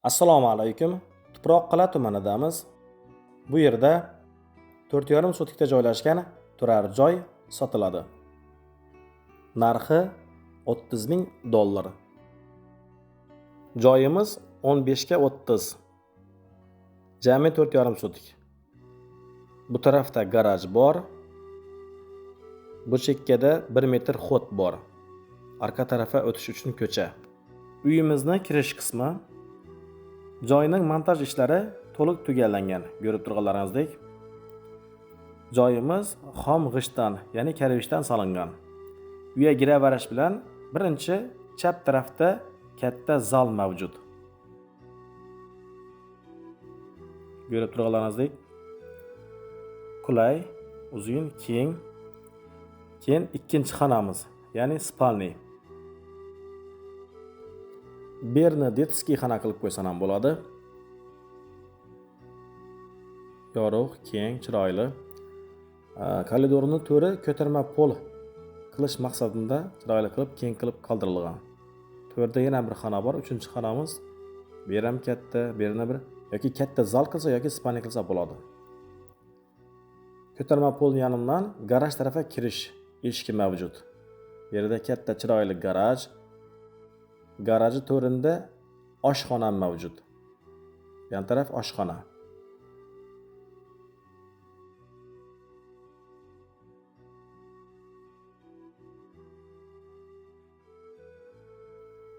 Assalomu alaykum. Tuproqqal'a tumanidamiz. Bu yerda 4,5 sotikda joylashgan turar joy sotiladi. Narxi $30,000. Joyimiz 15 ga 30. Jami 4,5 sotik. Bu tarafda garaj bor. Bu chekkada 1 metr xot bor. Arka tarafa o'tish uchun ko'cha. Uyimizning kirish qismi. Joyning montaj ishlari to'liq tugallangan. Ko'rib turganlaringizdek, joyimiz xom g'ishtdan, ya'ni karvishdan solingan. Uyga giraverish bilan birinchi chap tarafda katta zal mavjud. Ko'rib turganlaringizdek, qulay, uzun, keng. Keyin ikkinchi xonamiz, ya'ni spalniy. Berni detskiy xona qilib qo'ysa ham bo'ladi. Yorug', keng, chiroyli. Koridorning to'ri ko'tarma pol qilish maqsadida chiroyli qilib, keng qilib qoldirilgan. To'rda yana bir xona bor, 3-xonamiz. Bu ham katta, berni bir yoki katta zal qilsa yoki spalniy qilsa bo'ladi. Ko'tarma pol yonidan garaj tarafiga kirish eshigi mavjud. Bu yerda katta chiroyli garaj. Garaji to'rinda oshxona mavjud. Yan taraf oshxona.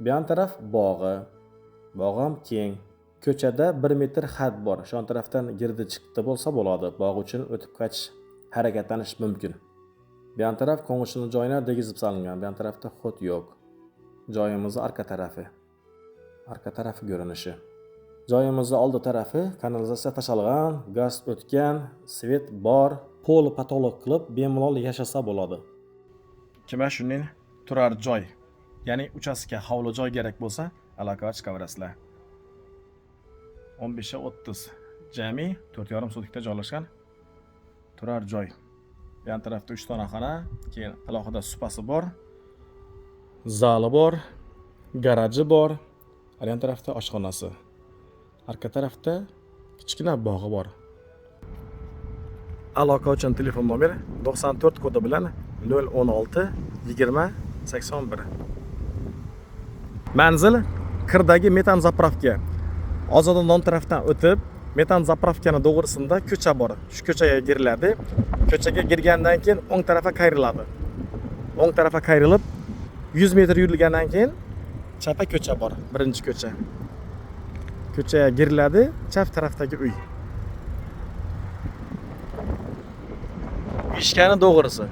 Bu yan taraf bog'i. Bog' ham keng. Ko'chada 1 metr xat bor. Shu tarafdan girdi chiqdi bo'lsa bo'ladi. Bog' uchun o'tib ketish, harakatlanish mumkin. Bu yan taraf qo'ng'ishini joylar degizib solingan. Bu yan tarafda xot yo'q. Joyimizning arka tarafi. Arka tarafi ko'rinishi. Joyimizning oldi tarafi kanalizatsiya tashalgan, gaz o'tgan, svet bor, pol patolog qilib bemalol yashasa bo'ladi. Kimga shuning turar joy, ya'ni uchastka hovli joy kerak bo'lsa, aloqa chiqaverasizlar. 15 ga 30. Jami 4,5 sotikda joylashgan turar joy. Bu yan tarafda 3 ta xona, keyin alohida supasi bor. Zali bor, garaji bor, yan tarafda oshxonasi. Arka tarafda kichkina bog'i bor. Aloqa uchun telefon nomeri 94 kodi bilan 016 20 81. Manzil Qirdagi metan zapravka. Ozodon tarafdan o'tib, metan zapravkani to'g'risida ko'cha bor. Shu ko'chaga giriladi. Ko'chaga girgandan keyin o'ng tarafga qayriladi. O'ng tarafga qayrilib 100 metr yurilgandan keyin chapa ko'cha bor, birinchi ko'cha. Ko'chaga giriladi, chap tarafdagi uy. Ishkani to'g'risi.